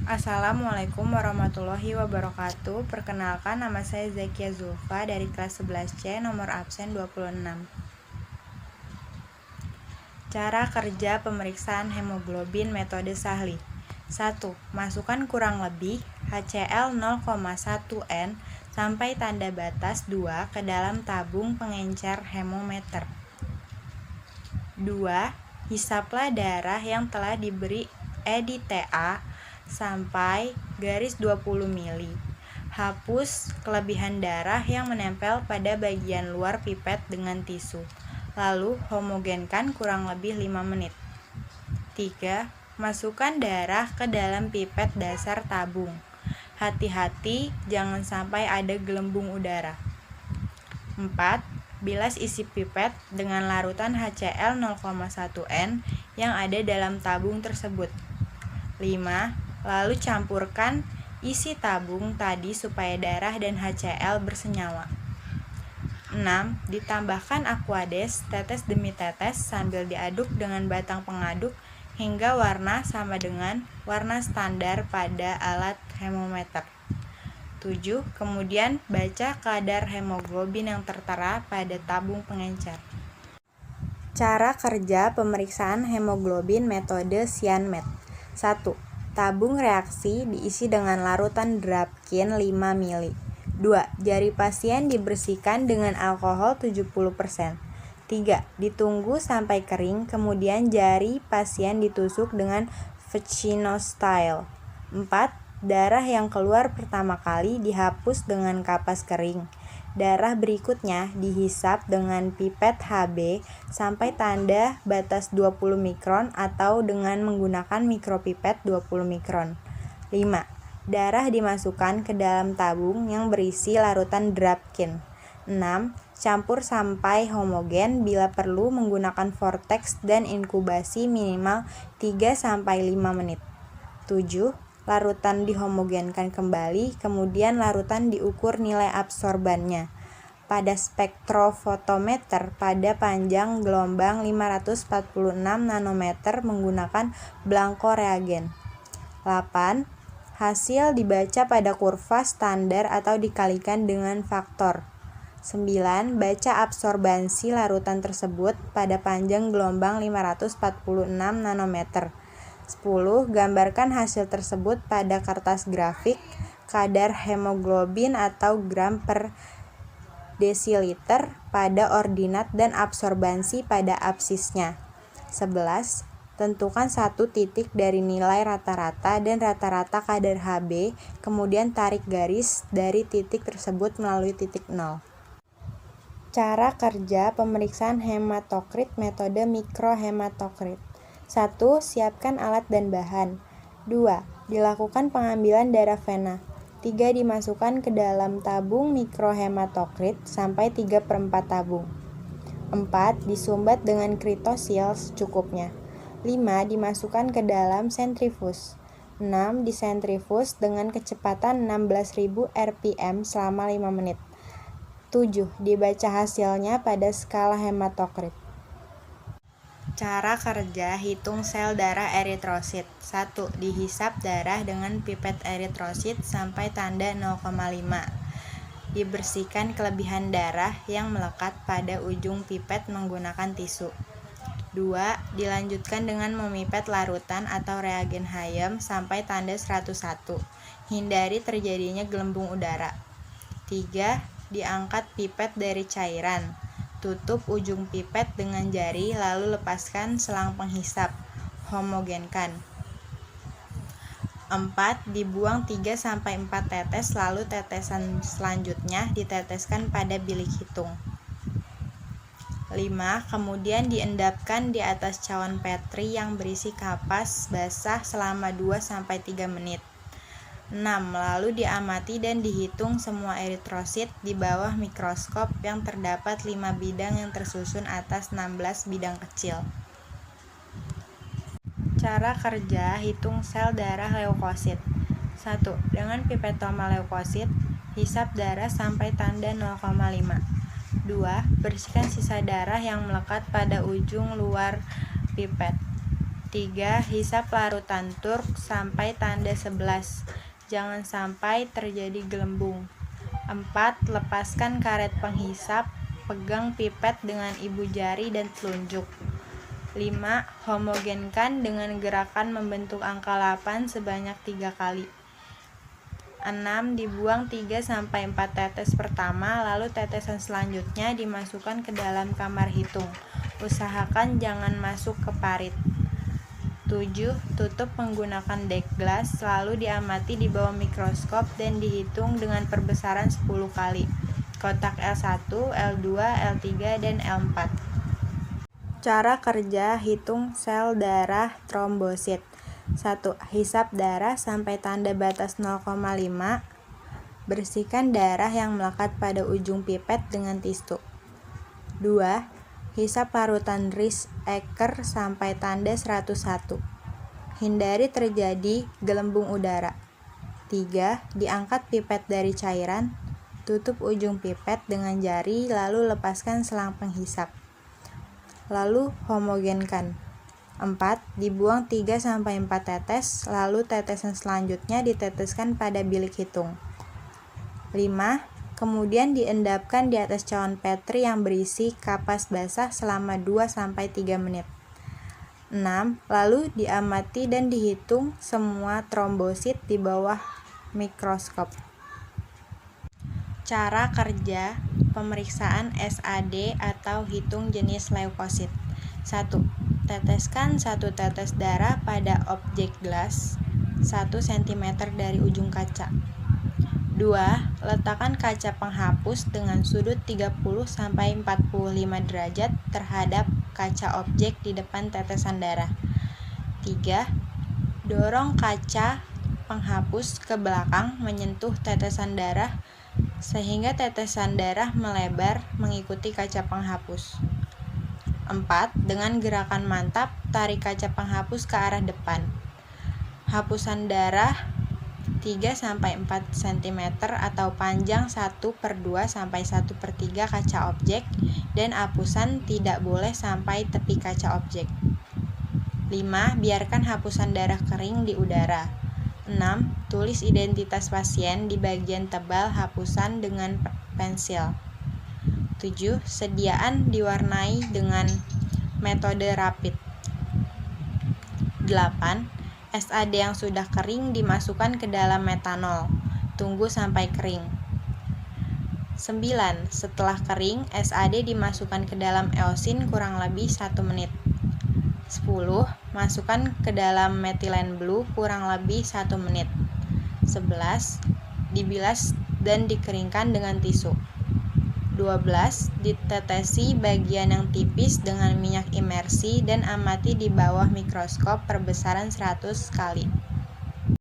Assalamualaikum warahmatullahi wabarakatuh. Perkenalkan, nama saya Zakia Zulfa dari kelas 11C, nomor absen 26. Cara kerja pemeriksaan hemoglobin metode Sahli. 1. Masukkan kurang lebih HCl 0,1 N sampai tanda batas 2 ke dalam tabung pengencer hemometer. 2. Hisaplah darah yang telah diberi EDTA sampai garis 20 mili. Hapus kelebihan darah yang menempel pada bagian luar pipet dengan tisu. Lalu homogenkan kurang lebih 5 menit. 3. Masukkan darah ke dalam pipet dasar tabung. Hati-hati jangan sampai ada gelembung udara. 4. Bilas isi pipet dengan larutan HCl 0,1 N yang ada dalam tabung tersebut. 5. Lalu campurkan isi tabung tadi supaya darah dan HCl bersenyawa. 6. Ditambahkan Aquades tetes demi tetes sambil diaduk dengan batang pengaduk hingga warna sama dengan warna standar pada alat hemometer. 7. Kemudian baca kadar hemoglobin yang tertera pada tabung pengencer. Cara kerja pemeriksaan hemoglobin metode Cyanmed. 1. Tabung reaksi diisi dengan larutan Drapkin 5 mili. 2. Jari pasien dibersihkan dengan alkohol 70%. 3. Ditunggu sampai kering, kemudian jari pasien ditusuk dengan Vaccinostyle. 4. Darah yang keluar pertama kali dihapus dengan kapas kering. Darah berikutnya dihisap dengan pipet HB sampai tanda batas 20 mikron atau dengan menggunakan mikropipet 20 mikron. 5. Darah dimasukkan ke dalam tabung yang berisi larutan Drapkin. 6. Campur sampai homogen, bila perlu menggunakan vortex dan inkubasi minimal 3-5 menit. 7. Larutan dihomogenkan kembali, kemudian larutan diukur nilai absorbannya pada spektrofotometer pada panjang gelombang 546 nanometer menggunakan blanko reagen. 8. Hasil dibaca pada kurva standar atau dikalikan dengan faktor. 9. Baca absorbansi larutan tersebut pada panjang gelombang 546 nanometer. 10. Gambarkan hasil tersebut pada kertas grafik, kadar hemoglobin atau gram per desiliter pada ordinat dan absorbansi pada absisnya. 11. Tentukan satu titik dari nilai rata-rata dan rata-rata kadar Hb, kemudian tarik garis dari titik tersebut melalui titik 0. Cara kerja pemeriksaan hematokrit metode mikrohematokrit. 1. Siapkan alat dan bahan. 2. Dilakukan pengambilan darah vena. 3. Dimasukkan ke dalam tabung mikrohematokrit sampai 3/4 tabung. 4. Disumbat dengan kritosil secukupnya. 5. Dimasukkan ke dalam sentrifus. 6. Disentrifus dengan kecepatan 16.000 rpm selama 5 menit. 7. Dibaca hasilnya pada skala hematokrit. Cara kerja hitung sel darah eritrosit. 1. Dihisap darah dengan pipet eritrosit sampai tanda 0,5. Dibersihkan kelebihan darah yang melekat pada ujung pipet menggunakan tisu. 2. Dilanjutkan dengan memipet larutan atau reagen Hayem sampai tanda 101. Hindari terjadinya gelembung udara. 3. Diangkat pipet dari cairan. Tutup ujung pipet dengan jari lalu lepaskan selang penghisap. Homogenkan. 4. Dibuang 3-4 tetes lalu tetesan selanjutnya diteteskan pada bilik hitung. 5. Kemudian diendapkan di atas cawan Petri yang berisi kapas basah selama 2-3 menit. 6. Lalu diamati dan dihitung semua eritrosit di bawah mikroskop yang terdapat 5 bidang yang tersusun atas 16 bidang kecil. Cara kerja hitung sel darah leukosit. 1. Dengan pipetoma leukosit, hisap darah sampai tanda 0,5. 2. Bersihkan sisa darah yang melekat pada ujung luar pipet. 3. Hisap larutan turk sampai tanda 11. Jangan sampai terjadi gelembung. 4. Lepaskan karet penghisap. Pegang pipet dengan ibu jari dan telunjuk. 5. Homogenkan dengan gerakan membentuk angka 8 sebanyak 3 kali. 6. Dibuang 3-4 tetes pertama, lalu tetesan selanjutnya dimasukkan ke dalam kamar hitung. Usahakan jangan masuk ke parit. 7. Tutup menggunakan deck glass, lalu diamati di bawah mikroskop dan dihitung dengan perbesaran 10 kali. Kotak L1, L2, L3, dan L4. Cara kerja hitung sel darah trombosit. 1. Hisap darah sampai tanda batas 0,5. Bersihkan darah yang melekat pada ujung pipet dengan tisu. 2. Hisap larutan Rhys-Ecker sampai tanda 101. Hindari terjadi gelembung udara. 3. Diangkat pipet dari cairan. Tutup ujung pipet dengan jari lalu lepaskan selang penghisap. Lalu homogenkan. 4. Dibuang 3-4 tetes, lalu tetesan selanjutnya diteteskan pada bilik hitung. 5. Kemudian diendapkan di atas cawan Petri yang berisi kapas basah selama 2-3 menit. 6. Lalu diamati dan dihitung semua trombosit di bawah mikroskop. Cara kerja pemeriksaan SAD atau hitung jenis leukosit. 1. Teteskan 1 tetes darah pada objek gelas 1 cm dari ujung kaca. 2. Letakkan kaca penghapus dengan sudut 30-45 derajat terhadap kaca objek di depan tetesan darah. 3. Dorong kaca penghapus ke belakang menyentuh tetesan darah sehingga tetesan darah melebar mengikuti kaca penghapus. 4. Dengan gerakan mantap, tarik kaca penghapus ke arah depan. Hapusan darah 3-4 cm atau panjang 1/2 sampai 1/3 kaca objek dan hapusan tidak boleh sampai tepi kaca objek. 5. Biarkan hapusan darah kering di udara. 6. Tulis identitas pasien di bagian tebal hapusan dengan pensil. 7. Sediaan diwarnai dengan metode rapid. 8. SAD yang sudah kering dimasukkan ke dalam metanol. Tunggu sampai kering. 9. Setelah kering, SAD dimasukkan ke dalam eosin kurang lebih 1 menit. 10. Masukkan ke dalam metilen blue kurang lebih 1 menit. 11. Dibilas dan dikeringkan dengan tisu. 12. Ditetesi bagian yang tipis dengan minyak imersi dan amati di bawah mikroskop perbesaran 100 kali.